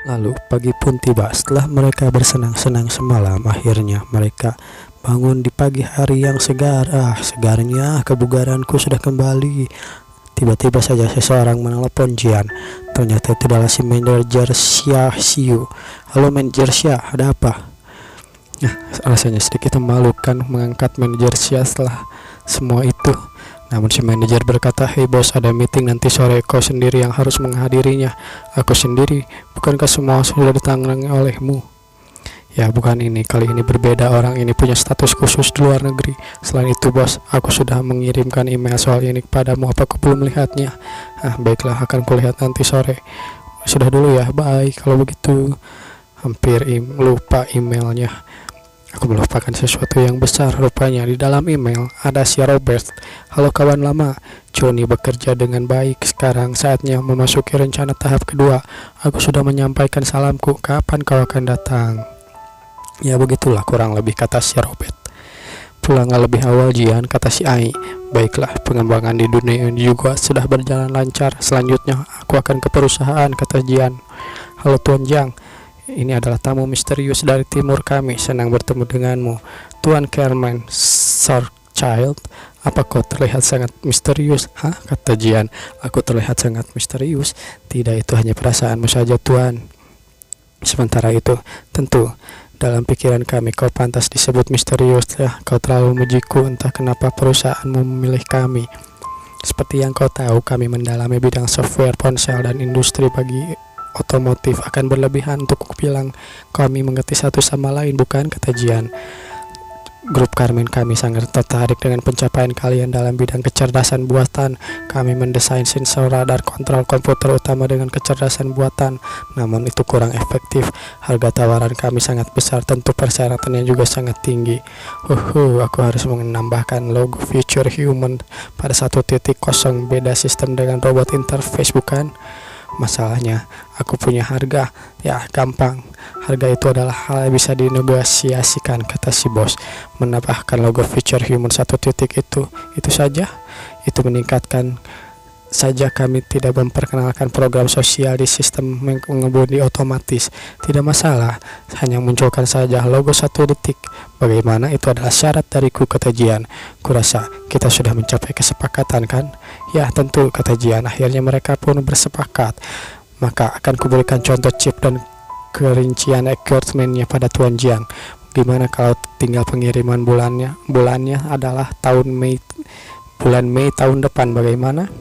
Lalu pagi pun tiba. Setelah mereka bersenang-senang semalam, akhirnya mereka bangun di pagi hari yang segar. Segarnya kebugaranku sudah kembali. Tiba-tiba saja seseorang menelepon Jian. Ternyata itu adalah si manajer Xia Xiu. Halo manajer Xia, ada apa? Nah, rasanya sedikit memalukan mengangkat manajer Xia setelah semua itu. Namun si manajer berkata, "Hei bos, ada meeting nanti sore, kau sendiri yang harus menghadirinya." "Aku sendiri? Bukankah semua sudah ditangani olehmu?" "Ya bukan ini, kali ini berbeda, orang ini punya status khusus di luar negeri. Selain itu bos, aku sudah mengirimkan email soal ini kepadamu, apa kau belum melihatnya?" Baiklah, akan kulihat nanti sore." "Sudah dulu ya, bye." Kalau begitu, hampir lupa emailnya. Aku melupakan sesuatu yang besar. Rupanya di dalam email ada si Robert. "Halo kawan lama, Johnny bekerja dengan baik. Sekarang saatnya memasuki rencana tahap kedua. Aku sudah menyampaikan salamku. Kapan kau akan datang?" "Ya begitulah kurang lebih," kata si Robert. "Pulanglah lebih awal Jian," kata si Ai. "Baiklah, pengembangan di dunia ini juga sudah berjalan lancar. Selanjutnya aku akan ke perusahaan," kata Jian. "Halo Tuan Jiang, ini adalah tamu misterius dari timur kami. Senang bertemu denganmu, Tuan Carmen Sarchild. Apa kau terlihat sangat misterius?" "Hah?" kata Jian. "Aku terlihat sangat misterius? Tidak, itu hanya perasaanmu saja Tuan. Sementara itu, tentu dalam pikiran kami kau pantas disebut misterius. Ya, kau terlalu memujiku. Entah kenapa perusahaanmu memilih kami. Seperti yang kau tahu, kami mendalami bidang software ponsel dan industri bagi otomotif. Akan berlebihan untuk bilang kami mengerti satu sama lain, bukan?" kata Jian. "Grup Carmen kami sangat tertarik dengan pencapaian kalian dalam bidang kecerdasan buatan. Kami mendesain sensor radar kontrol komputer utama dengan kecerdasan buatan. Namun itu kurang efektif. Harga tawaran kami sangat besar, tentu persyaratannya juga sangat tinggi. Aku harus menambahkan logo Future Human pada 1.0. Beda sistem dengan robot interface, bukan? Masalahnya, aku punya harga." "Ya, gampang. Harga itu adalah hal yang bisa dinegosiasikan," kata si bos. "Menambahkan logo Future Human 1. Itu saja. Itu meningkatkan saja. Kami tidak memperkenalkan program sosial di sistem mengemudi otomatis. Tidak masalah, hanya munculkan saja logo 1. Bagaimana? Itu adalah syarat dariku," kata Jian. "Kurasa kita sudah mencapai kesepakatan, kan?" "Ya tentu," kata Jian. Akhirnya mereka pun bersepakat. "Maka akan kuberikan contoh chip dan kerincian equipment-nya pada Tuan Jiang. Gimana kalau tinggal pengiriman bulannya adalah bulan Mei tahun depan, bagaimana?"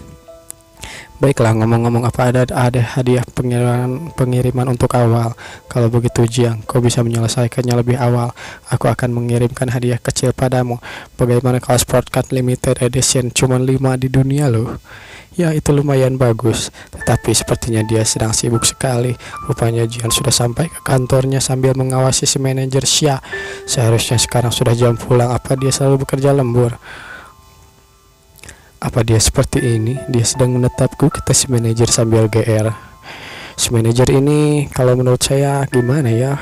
"Baiklah, ngomong-ngomong, apa ada hadiah pengiriman untuk awal? Kalau begitu Jiang, kau bisa menyelesaikannya lebih awal. Aku akan mengirimkan hadiah kecil padamu. Bagaimana kalau Sportcard Limited Edition, cuma 5 di dunia loh." "Ya, itu lumayan bagus. Tetapi sepertinya dia sedang sibuk sekali." Rupanya Jian sudah sampai ke kantornya sambil mengawasi si manajer Xia. "Seharusnya sekarang sudah jam pulang. Apa dia selalu bekerja lembur? Apa dia seperti ini? Dia sedang menetapku," kata si manajer sambil GR. Si manajer ini kalau menurut saya gimana ya,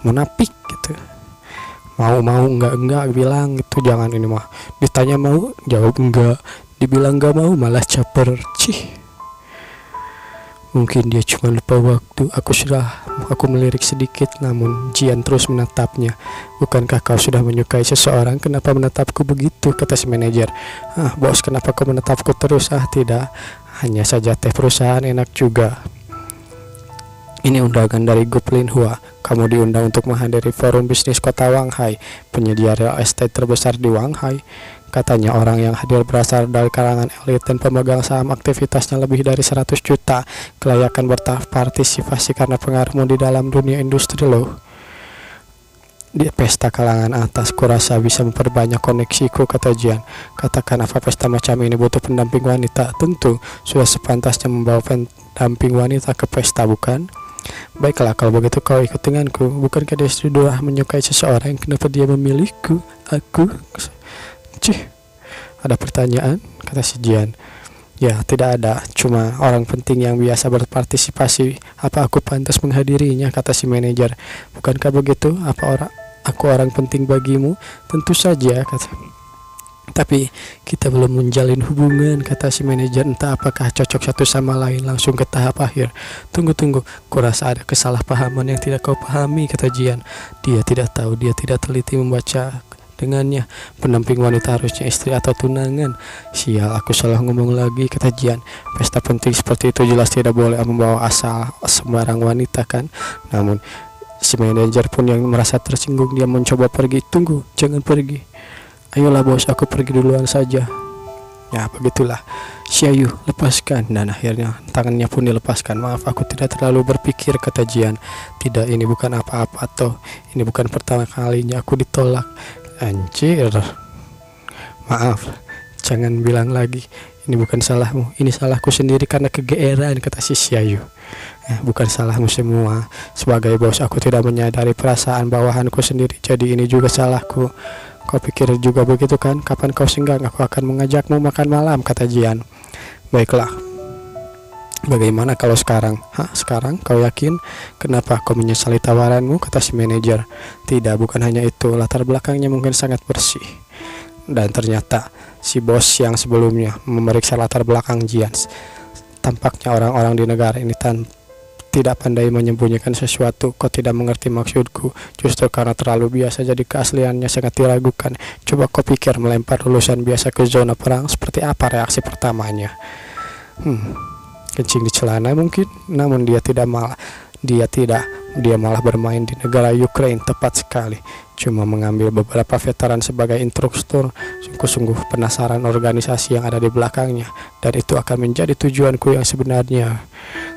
munafik gitu. Mau enggak bilang gitu. Jangan ini mah ditanya mau jawab enggak, dibilang enggak mau malah caper. Mungkin dia cuma lupa waktu. Aku melirik sedikit, namun Jian terus menatapnya. "Bukankah kau sudah menyukai seseorang? Kenapa menatapku begitu?" kata si manajer. Bos, kenapa kau menatapku terus?" "Tidak, hanya saja teh perusahaan enak juga. Ini undangan dari Grup Linhua. Kamu diundang untuk menghadiri forum bisnis kota Wanghai, penyedia real estate terbesar di Wanghai. Katanya orang yang hadir berasal dari kalangan elit dan pemegang saham. Aktivitasnya lebih dari 100 juta. Kelayakan berpartisipasi karena pengaruhmu di dalam dunia industri loh. Di pesta kalangan atas, kurasa bisa memperbanyak koneksiku," kata Jian. "Katakan, apa pesta macam ini butuh pendamping wanita? Tentu, sudah sepantasnya membawa pendamping wanita ke pesta, bukan?" "Baiklah, kalau begitu kau ikut denganku. Bukankah dia sudah menyukai seseorang? Kenapa dia memilihku? Aku?" "Ada pertanyaan?" kata si Jian. "Ya, tidak ada. Cuma orang penting yang biasa berpartisipasi. Apa aku pantas menghadirinya?" kata si manajer. "Bukankah begitu? Apa aku orang penting bagimu?" "Tentu saja," kata Tapi kita belum menjalin hubungan, kata si manajer. Entah apakah cocok satu sama lain. Langsung ke tahap akhir. Tunggu, kurasa ada kesalahpahaman yang tidak kau pahami, kata Jian. Dia tidak tahu, dia tidak teliti membaca dengannya. Pendamping wanita harusnya istri atau tunangan. Sial, aku salah ngomong lagi, kata Jian. Pesta penting seperti itu jelas tidak boleh membawa asal sembarang wanita kan. Namun si manajer pun yang merasa tersinggung, dia mencoba pergi. Tunggu, jangan pergi. Ayolah bos, aku pergi duluan saja. Ya begitulah. Xiaoyu, lepaskan. Dan akhirnya tangannya pun dilepaskan. Maaf, aku tidak terlalu berpikir, kata Jian. Tidak, ini bukan apa-apa, atau ini bukan pertama kalinya aku ditolak. Anjir. Maaf, jangan bilang lagi. Ini bukan salahmu, ini salahku sendiri karena kegeeran, kata si Xiaoyu. Bukan salahmu semua. Sebagai bos, aku tidak menyadari perasaan bawahanku sendiri. Jadi ini juga salahku. Kau pikir juga begitu kan? Kapan kau senggang, aku akan mengajakmu makan malam, kata Jian. Baiklah. Bagaimana kalau sekarang? Sekarang kau yakin? Kenapa kau menyesali tawaranmu, kata si manajer. Tidak, bukan hanya itu. Latar belakangnya mungkin sangat bersih. Dan ternyata si bos yang sebelumnya memeriksa latar belakang Jian. Tampaknya orang-orang di negara ini tidak pandai menyembunyikan sesuatu. Kau tidak mengerti maksudku. Justru karena terlalu biasa, jadi keasliannya sangat diragukan. Coba kau pikir, melempar lulusan biasa ke zona perang, seperti apa reaksi pertamanya? Kencing di celana mungkin. Namun dia malah bermain di negara Ukraina. Tepat sekali. Cuma mengambil beberapa veteran sebagai instruktur. Sungguh-sungguh penasaran organisasi yang ada di belakangnya. Dan itu akan menjadi tujuanku yang sebenarnya.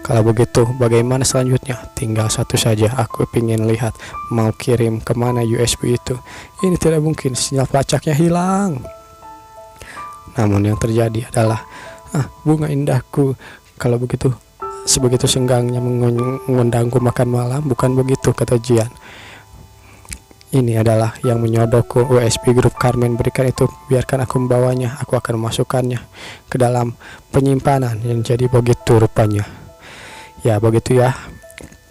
Kalau begitu, bagaimana selanjutnya? Tinggal satu saja, aku ingin lihat. Mau kirim kemana USB itu? Ini tidak mungkin, sinyal pelacaknya hilang. Namun yang terjadi adalah, bunga indahku. Kalau begitu, sebegitu senggangnya mengundangku makan malam, bukan begitu, kata Jian. Ini adalah yang menyodokku. USB grup Carmen berikan itu, biarkan aku membawanya. Aku akan memasukkannya ke dalam penyimpanan. Yang jadi begitu rupanya. Ya begitu ya.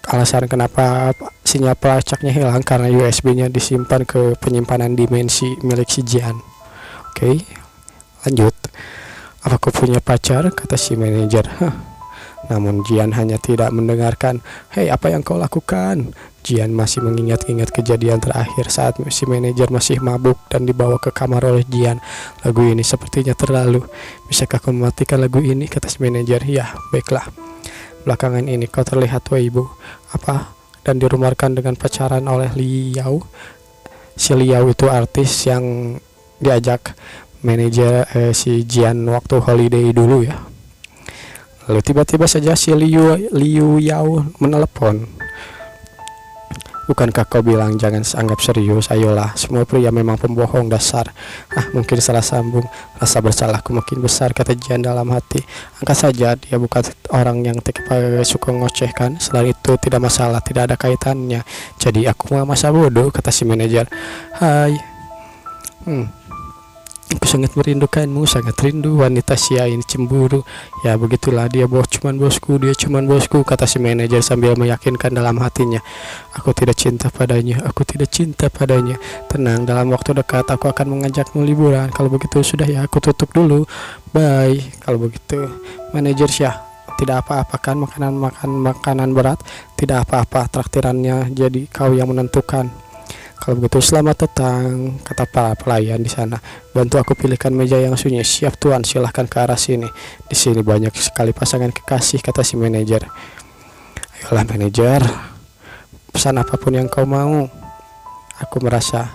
Alasan kenapa sinyal pelacaknya hilang karena USB-nya disimpan ke penyimpanan dimensi milik si Jian. Oke, lanjut. Apa kau punya pacar, kata si manajer. Namun Jian hanya tidak mendengarkan. Hei, apa yang kau lakukan? Jian masih mengingat-ingat kejadian terakhir saat si manajer masih mabuk dan dibawa ke kamar oleh Jian. Lagu ini sepertinya terlalu. Bisakah kau mematikan lagu ini, kata si manajer. Ya, baiklah. Belakangan ini kau terlihat Weibo. Apa? Dan dirumarkan dengan pacaran oleh Liao. Si Liao itu artis yang diajak manajer si Jian waktu holiday dulu ya. Lalu tiba-tiba saja si Liu Yao menelepon. Bukankah kau bilang jangan anggap serius? Ayolah, semua pria memang pembohong dasar. Mungkin salah sambung. Rasa bersalahku makin besar, kata Jian dalam hati. Angkat saja, dia bukan orang yang suka ngoceh kan. Selain itu tidak masalah, tidak ada kaitannya. Jadi aku mau masa bodoh, kata si manajer. Hai. Aku sangat merindukanmu, sangat rindu. Wanita Sia ini cemburu. Ya begitulah, dia cuman bosku, kata si manajer sambil meyakinkan dalam hatinya. Aku tidak cinta padanya. Tenang, dalam waktu dekat aku akan mengajakmu liburan. Kalau begitu sudah ya, aku tutup dulu. Bye. Kalau begitu, manajer Sia, tidak apa-apa kan makanan berat? Tidak apa-apa, traktirannya jadi kau yang menentukan. Kalau begitu selamat datang, kata para pelayan di sana. Bantu aku pilihkan meja yang sunyi. Siap tuan, silahkan ke arah sini. Di sini banyak sekali pasangan kekasih, kata si manajer. Ayolah manajer, pesan apapun yang kau mau. Aku merasa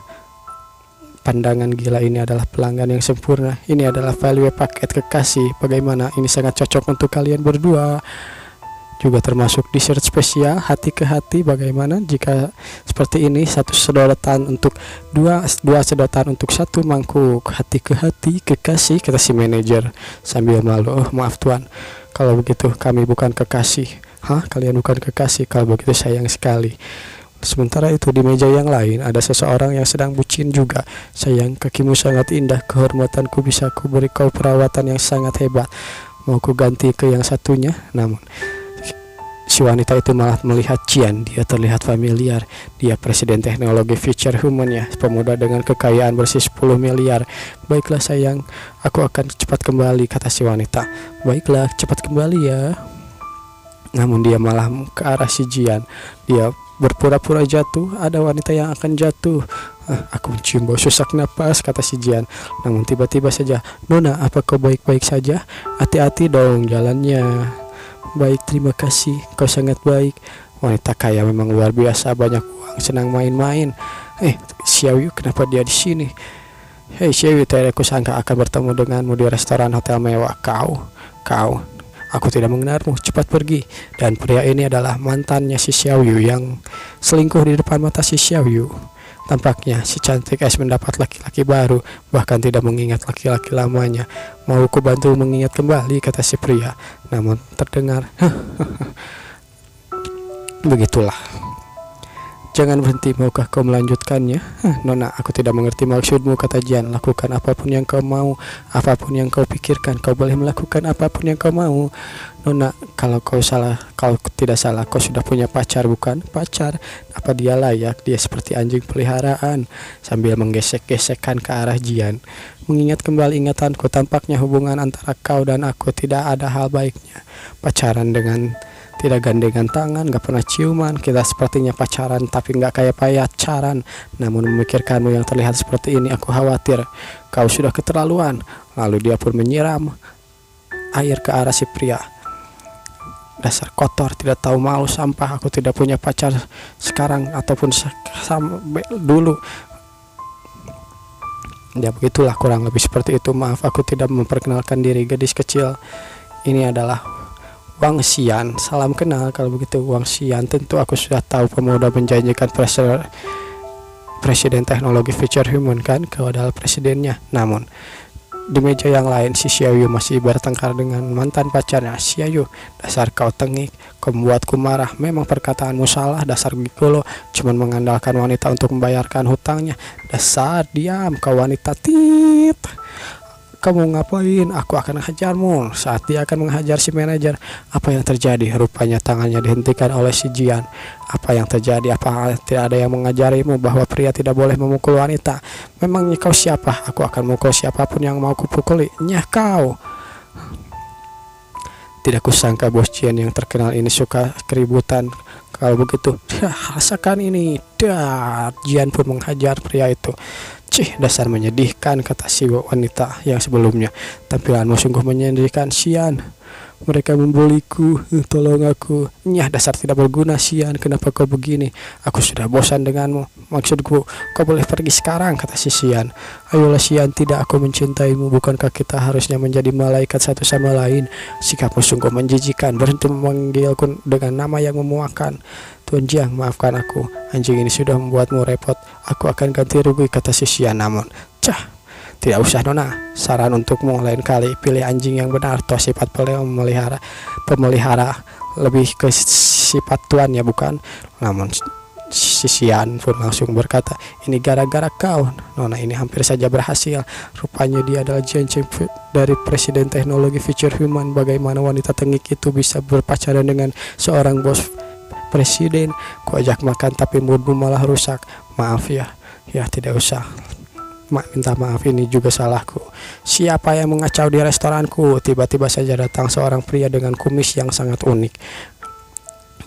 pandangan gila ini adalah pelanggan yang sempurna. Ini adalah value paket kekasih. Bagaimana? Ini sangat cocok untuk kalian berdua. Juga termasuk dessert spesial hati ke hati. Bagaimana jika seperti ini, dua sedotan untuk satu mangkuk hati ke hati kekasih, kata si manajer sambil malu. Maaf tuan, kalau begitu kami bukan kekasih. Kalian bukan kekasih? Kalau begitu sayang sekali. Sementara itu di meja yang lain ada seseorang yang sedang bucin juga. Sayang, kakimu sangat indah. Kehormatanku, bisa ku beri kau perawatan yang sangat hebat. Mau ku ganti ke yang satunya? Namun Si wanita itu malah melihat Jian. Dia terlihat familiar. Dia presiden teknologi Future Human ya, pemuda dengan kekayaan bersih 10 miliar. Baiklah sayang, aku akan cepat kembali, kata si wanita. Baiklah, cepat kembali ya. Namun dia malah ke arah si Jian. Dia berpura-pura jatuh. Ada wanita yang akan jatuh. Aku mencium bau sesak napas, kata si Jian. Namun tiba-tiba saja, Nona, apa kau baik-baik saja? Hati-hati dong jalannya. Baik, terima kasih, kau sangat baik. Wanita kaya memang luar biasa, banyak uang, senang main-main. Xiao Yu, kenapa dia di sini? Hei Xiao Yu, tidak kusangka akan bertemu denganmu di restoran hotel mewah. Kau, aku tidak mengenalmu, cepat pergi. Dan pria ini adalah mantannya si Xiao Yu yang selingkuh di depan mata si Xiao Yu. Tampaknya si cantik es mendapat laki-laki baru, bahkan tidak mengingat laki-laki lamanya. Mau ku bantu mengingat kembali, kata si pria. Namun terdengar, begitulah. Jangan berhenti, maukah kau melanjutkannya? Nona, aku tidak mengerti maksudmu, kata Jian. Lakukan apapun yang kau mau, apapun yang kau pikirkan, kau boleh melakukan apapun yang kau mau. Nona, kalau tidak salah, kau sudah punya pacar, bukan? Pacar? Apa dia layak? Dia seperti anjing peliharaan. Sambil menggesek-gesekkan ke arah Jian. Mengingat kembali ingatanku, tampaknya hubungan antara kau dan aku tidak ada hal baiknya. Pacaran dengan tidak gandengan tangan, gak pernah ciuman. Kita sepertinya pacaran tapi gak kayak pacaran. Namun memikirkanmu yang terlihat seperti ini, aku khawatir kau sudah keterlaluan. Lalu dia pun menyiram air ke arah si pria. Dasar kotor, tidak tahu malu, sampah. Aku tidak punya pacar sekarang ataupun dulu. Ya begitulah, kurang lebih seperti itu. Maaf, aku tidak memperkenalkan diri, gadis kecil. Ini adalah Wang Xian. Salam kenal kalau begitu, Wang Xian. Tentu aku sudah tahu pemuda menjanjikan presiden teknologi Future Human kan, kau adalah presidennya. Namun di meja yang lain si Xiao Yu masih bertengkar dengan mantan pacarnya. Xiao Yu, dasar kau tengik, kau membuatku marah. Memang perkataanmu salah, dasar gigolo, cuman mengandalkan wanita untuk membayarkan hutangnya. Dasar diam kau wanita tit. Kamu ngapain? Aku akan menghajarmu. Saat dia akan menghajar si manajer, apa yang terjadi? Rupanya tangannya dihentikan oleh si Jian. Apa yang terjadi? Apa tidak ada yang mengajarimu bahwa pria tidak boleh memukul wanita? Memangnya kau siapa? Aku akan mukul siapapun yang mau kupukuli. Nyah kau. Tidak kusangka bos Jian yang terkenal ini suka keributan. Kalau begitu, rasakan ini. Jian pun menghajar pria itu. Dasar menyedihkan, kata si wanita yang sebelumnya. Tampilanmu sungguh menyedihkan, Xian. Mereka membuliku, tolong aku. Nyah, dasar tidak berguna, Xian. Kenapa kau begini? Aku sudah bosan denganmu. Maksudku, kau boleh pergi sekarang, kata si Xian. Ayolah Xian, tidak, aku mencintaimu. Bukankah kita harusnya menjadi malaikat satu sama lain? Sikapmu sungguh menjijikan. Berhenti memanggilku dengan nama yang memuakan. Tuan Jiang, maafkan aku. Anjing ini sudah membuatmu repot. Aku akan ganti rugi, kata si Xian. Namun, tidak usah Nona. Saran untukmu, lain kali pilih anjing yang benar. Toh sifat pemelihara lebih ke sifat tuannya, bukan? Namun si Xian pun langsung berkata, ini gara-gara kau. Nona ini hampir saja berhasil. Rupanya dia adalah Jian Cheng dari presiden teknologi Future Human. Bagaimana wanita tengik itu bisa berpacaran dengan seorang bos presiden? Ku ajak makan tapi moodmu malah rusak. Maaf ya. Ya tidak usah. Minta maaf, ini juga salahku. Siapa yang mengacau di restoranku? Tiba-tiba saja datang seorang pria dengan kumis yang sangat unik.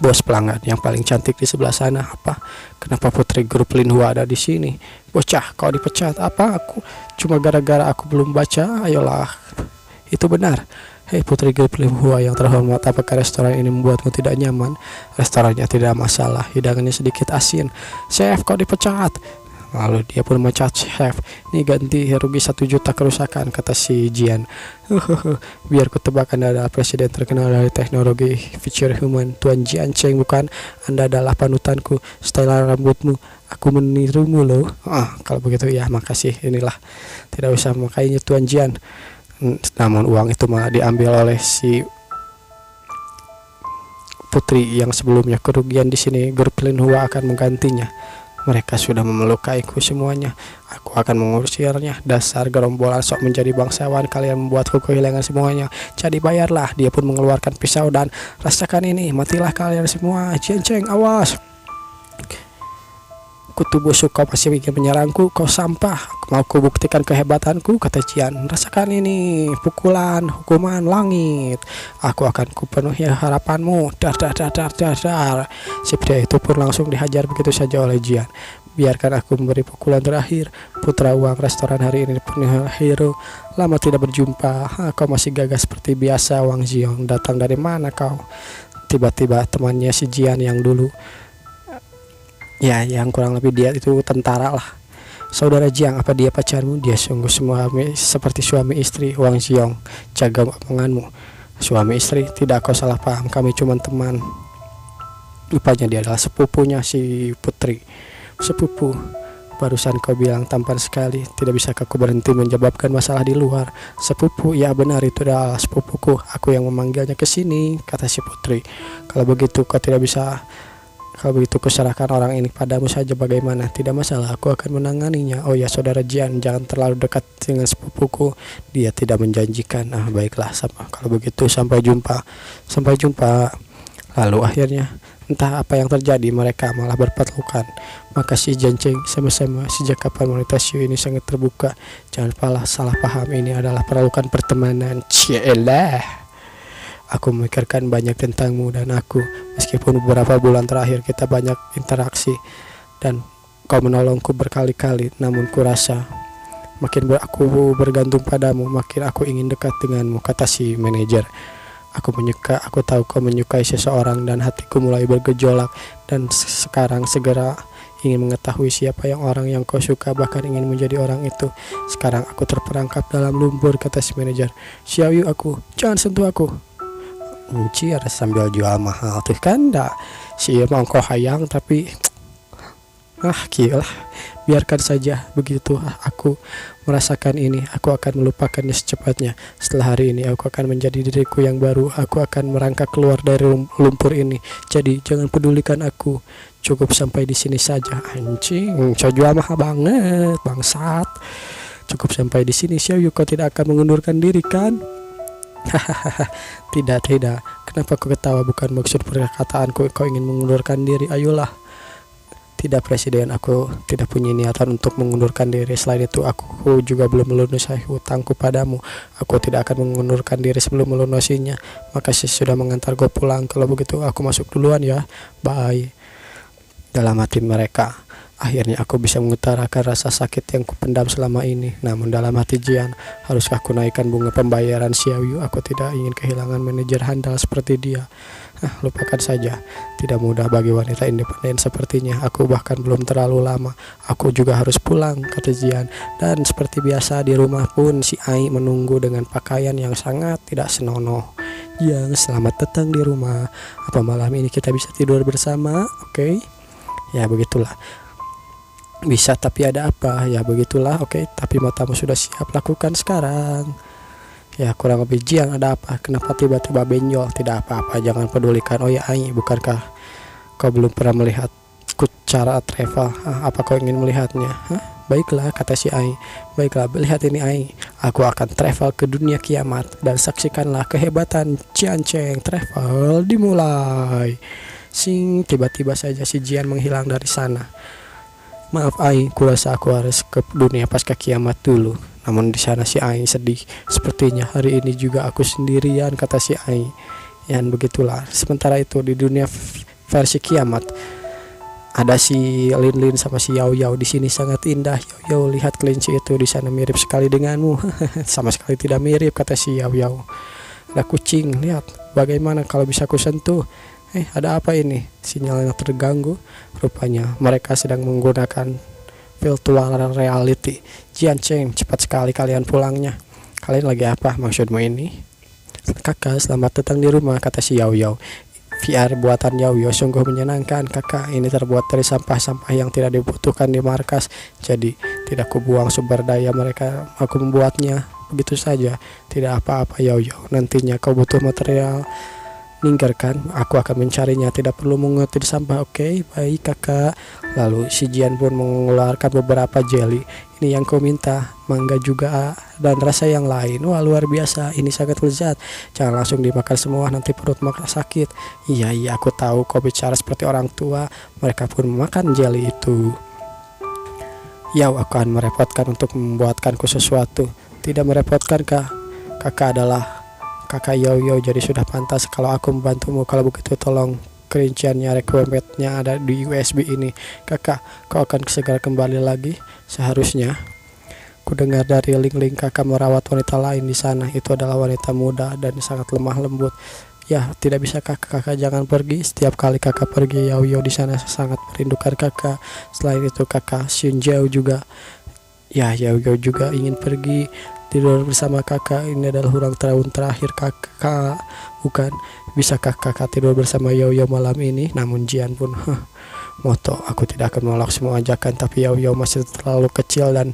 Bos, pelanggan yang paling cantik di sebelah sana. Apa? Kenapa putri grup Linhua ada di sini? Bocah, kau dipecat. Apa? Aku cuma gara-gara aku belum baca. Ayolah. Itu benar. Hei putri grup Linhua yang terhormat, apakah restoran ini membuatmu tidak nyaman? Restorannya tidak masalah, hidangannya sedikit asin. Chef, kau dipecat. Lalu dia pun memecat chef. Ini ganti rugi 1 juta kerusakan, kata si Jian. Biar ku tebak, Anda adalah presiden terkenal dari teknologi Future Human, Tuan Jian Cheng, bukan? Anda adalah panutanku. Style rambutmu, aku menirumu loh. Kalau begitu ya makasih. Inilah, tidak usah makainya Tuan Jian. Namun uang itu malah diambil oleh si putri yang sebelumnya. Kerugian di sini grup Linhua akan menggantinya. Mereka sudah memelukaiku semuanya. Aku akan mengusirnya. Dasar gerombolan sok menjadi bangsawan, kalian membuatku kehilangan semuanya. Jadi bayarlah. Dia pun mengeluarkan pisau dan rasakan ini. Matilah kalian semua. Cian-ceng, awas. Kutu busuk, kau masih ingin menyerangku, kau sampah. Mau ku buktikan kehebatanku, kata Jian. Rasakan ini, pukulan, hukuman langit. Aku akan kupenuhi harapanmu. Dar dar dar dar dar dar. Si pria itu pun langsung dihajar begitu saja oleh Jian. Biarkan aku memberi pukulan terakhir. Putra uang restoran hari ini penuh hero. Lama tidak berjumpa. Kau masih gagah seperti biasa, Wang Jiong. Datang dari mana kau? Tiba-tiba temannya si Jian yang dulu, ya yang kurang lebih dia itu tentara lah. Saudara Jiang, apa dia pacarmu? Dia sungguh seperti suami istri. Wang Jiong, jaga omonganmu. Suami istri? Tidak, kau salah paham, kami cuma teman. Rupanya dia adalah sepupunya si putri. Sepupu, barusan kau bilang tampan sekali. Tidak bisakah kau berhenti menyebabkan masalah di luar? Sepupu, ya benar, itu adalah sepupuku. Aku yang memanggilnya ke sini, kata si putri. Kalau begitu kuserahkan orang ini padamu saja, bagaimana? Tidak masalah, aku akan menanganinya. Oh ya, saudara Jian, jangan terlalu dekat dengan sepupuku. Dia tidak menjanjikan. Baiklah, kalau begitu sampai jumpa. Sampai jumpa. Lalu akhirnya entah apa yang terjadi, mereka malah berpelukan. Makasih Jancing, sama-sama. Sejak kapan wanita Xiu ini sangat terbuka? Jangan salah paham, ini adalah pelukan pertemanan. Cielah, aku memikirkan banyak tentangmu dan aku. Meskipun beberapa bulan terakhir kita banyak interaksi dan kau menolongku berkali-kali, namun kurasa makin aku bergantung padamu, makin aku ingin dekat denganmu, kata si manajer. Aku tahu kau menyukai seseorang dan hatiku mulai bergejolak, dan sekarang segera ingin mengetahui siapa orang yang kau suka, bahkan ingin menjadi orang itu. Sekarang aku terperangkap dalam lumpur, kata si manajer. Xiaoyu, aku, jangan sentuh aku. Ada sambil jual mahal tuh kan, dah si emang kau hayang tapi gila, biarkan saja begitu. Aku merasakan ini, aku akan melupakannya secepatnya. Setelah hari ini aku akan menjadi diriku yang baru. Aku akan merangkak keluar dari lumpur ini. Jadi jangan pedulikan aku. Cukup sampai di sini saja. Anjing, kau jual mahal banget, bangsat. Cukup sampai di sini, Xiaoyu, kau tidak akan mengundurkan diri kan? Hahaha, tidak. Kenapa kau ketawa? Bukan maksud perkataanku kau ingin mengundurkan diri. Ayolah. Tidak, Presiden, aku tidak punya niatan untuk mengundurkan diri. Selain itu, aku juga belum melunasi hutangku padamu. Aku tidak akan mengundurkan diri sebelum melunasinya. Makasih sudah mengantarku pulang. Kalau begitu, aku masuk duluan ya. Bye. Dalam hati mereka, akhirnya aku bisa mengutarakan rasa sakit yang kupendam selama ini. Namun dalam hati Jian, haruskah aku naikkan bunga pembayaran Xiaoyu? Aku tidak ingin kehilangan manajer handal seperti dia. Lupakan saja. Tidak mudah bagi wanita independen sepertinya. Aku bahkan belum terlalu lama. Aku juga harus pulang, kata Jian. Dan seperti biasa di rumah pun si Ai menunggu dengan pakaian yang sangat tidak senonoh. Jian, selamat datang di rumah. Apa malam ini kita bisa tidur bersama? Oke? Ya begitulah. Bisa, tapi ada apa? Ya begitulah. Oke, tapi matamu sudah siap, lakukan sekarang. Ya kurang lebih. Jiang, ada apa? Kenapa tiba-tiba benjol? Tidak apa-apa, jangan pedulikan. Oh ya Ai, bukankah kau belum pernah melihat cara travel? Apa kau ingin melihatnya? Baiklah, kata si Ai. Baiklah, lihat ini Ai. Aku akan travel ke dunia kiamat dan saksikanlah kehebatan Jian Cheng. Travel dimulai. Sing, tiba-tiba saja si Jian menghilang dari sana. Maaf Ai, kurasa aku harus ke dunia pasca kiamat dulu. Namun di sana si Ai sedih. Sepertinya hari ini juga aku sendirian, kata si Ai. Dan begitulah. Sementara itu di dunia versi kiamat ada si Lin Lin sama si Yao Yao. Di sini sangat indah. Yao Yao, lihat kelinci itu di sana mirip sekali denganmu. Sama sekali tidak mirip, kata si Yao Yao. Ada kucing, lihat. Bagaimana kalau bisa aku sentuh? Ada apa ini? Sinyalnya terganggu. Rupanya mereka sedang menggunakan virtual reality. Jian Cheng, cepat sekali kalian pulangnya. Kalian lagi apa maksudmu ini? Kakak, selamat datang di rumah, kata si Yao Yao. VR buatan Yao Yao sungguh menyenangkan kakak. Ini terbuat dari sampah-sampah yang tidak dibutuhkan di markas. Jadi tidak kubuang sumber daya mereka. Aku membuatnya begitu saja. Tidak apa-apa Yao Yao. Nantinya kau butuh material Ninggarkan, aku akan mencarinya, tidak perlu menguti di sampah. Oke, baik kakak. Lalu si Jian pun mengeluarkan beberapa jelly. Ini yang kau minta, mangga juga dan rasa yang lain. Wah, luar biasa, ini sangat lezat. Jangan langsung dimakan semua, nanti perut makan sakit. Iya, aku tahu kau bicara seperti orang tua. Mereka pun memakan jelly itu. Yau akan merepotkan untuk membuatkanku sesuatu. Tidak merepotkan kak. Kakak adalah kakak Yau, jadi sudah pantas kalau aku membantumu. Kalau begitu tolong kerinciannya, requirementnya ada di USB ini. Kakak, kau akan segera kembali lagi. Seharusnya ku dengar dari link kakak merawat wanita lain di sana. Itu adalah wanita muda dan sangat lemah lembut. Ya, tidak bisa kakak jangan pergi. Setiap kali kakak pergi, Yau di sana sangat merindukan kakak. Selain itu kakak Xunjiao juga. Ya, Yau juga ingin pergi tidur bersama kakak. Ini adalah ulang tahun terakhir kakak, bukan? Bisakah kakak tidur bersama Yau malam ini? Namun Jian pun moto, aku tidak akan menolak semua ajakan, tapi Yau masih terlalu kecil dan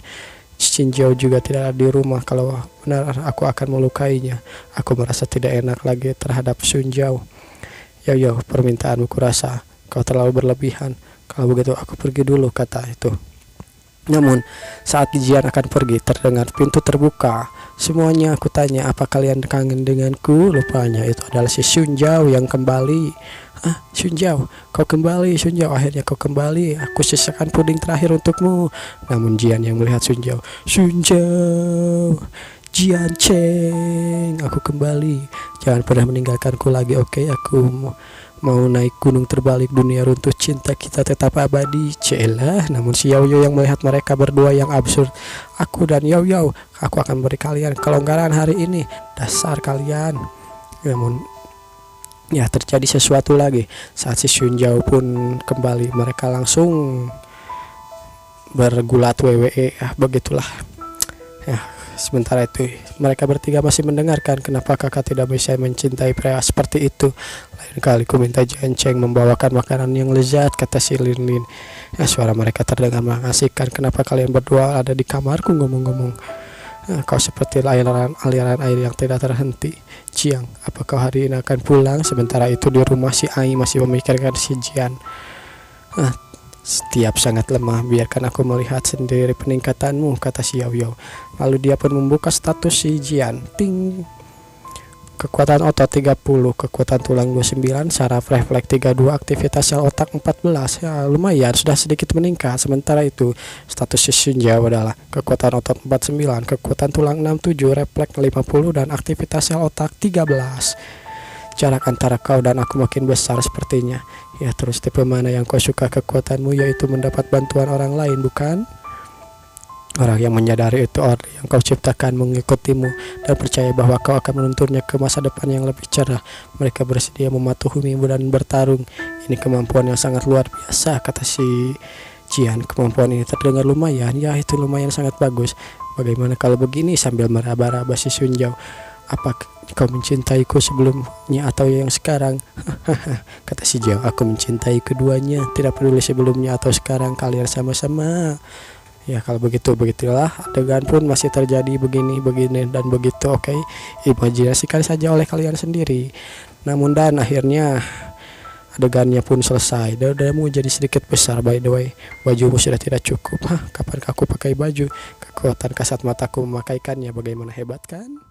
Xinjiao juga tidak ada di rumah. Kalau benar aku akan melukainya. Aku merasa tidak enak lagi terhadap Xinjiao. Yau, permintaanmu kurasa kau terlalu berlebihan. Kalau begitu aku pergi dulu, kata itu. Namun saat Jian akan pergi, terdengar pintu terbuka. Semuanya aku tanya, apa kalian kangen denganku? Lupanya itu adalah si Xunjiao yang kembali. Xunjiao, kau kembali. Xunjiao, akhirnya kau kembali. Aku sisakan puding terakhir untukmu. Namun Jian yang melihat Xunjiao. Jian Cheng, aku kembali. Jangan pernah meninggalkanku lagi, oke? Aku mau naik gunung terbalik, dunia runtuh, cinta kita tetap abadi. Celah. Namun si Yau yang melihat mereka berdua yang absurd. Aku dan Yau, aku akan beri kalian kelonggaran hari ini. Dasar kalian. Namun ya, terjadi sesuatu lagi. Saat si Xunjiao pun kembali, mereka langsung bergulat WWE. Begitulah. Ya, sementara itu mereka bertiga masih mendengarkan. Kenapa kakak tidak bisa mencintai pria seperti itu? Lain kali ku minta Jian Cheng membawakan makanan yang lezat, kata si Lin. Ya, suara mereka terdengar mengasihkan. Kenapa kalian berdua ada di kamarku ngomong-ngomong? Kau seperti aliran air yang tidak terhenti. Jiang, apakah hari ini akan pulang? Sementara itu di rumah si Ai masih memikirkan si Jian. Setiap sangat lemah, biarkan aku melihat sendiri peningkatanmu, kata si Yau. Lalu dia pun membuka status si Jian. Ting. Kekuatan otot 30, kekuatan tulang 29, saraf refleks 32, aktivitas sel otak 14. Ya, lumayan, sudah sedikit meningkat. Sementara itu status si Xunjiao adalah kekuatan otot 49, kekuatan tulang 67, refleks 50, dan aktivitas sel otak 13. Jarak antara kau dan aku makin besar sepertinya. Ya, terus tipe mana yang kau suka? Kekuatanmu yaitu mendapat bantuan orang lain, bukan? Orang yang menyadari itu orang yang kau ciptakan mengikutimu dan percaya bahwa kau akan menuntunnya ke masa depan yang lebih cerah. Mereka bersedia mematuhimu dan bertarung. Ini kemampuan yang sangat luar biasa, kata si Jian. Kemampuan ini terdengar lumayan. Ya, itu lumayan sangat bagus. Bagaimana kalau begini? Sambil meraba-raba si Xunjiao. Apa kau mencintaiku sebelumnya atau yang sekarang? Kata si Jiao, aku mencintai keduanya. Tidak peduli sebelumnya atau sekarang, kalian sama-sama. Ya, kalau begitulah. Adegan pun masih terjadi begini dan begitu. Oke, imajinasikan saja oleh kalian sendiri. Namun dan akhirnya adegannya pun selesai. Dadamu jadi sedikit besar, by the way. Bajumu sudah tidak cukup. Kapan aku pakai baju? Kekuatan kasat mataku memakaikannya. Bagaimana, hebat kan?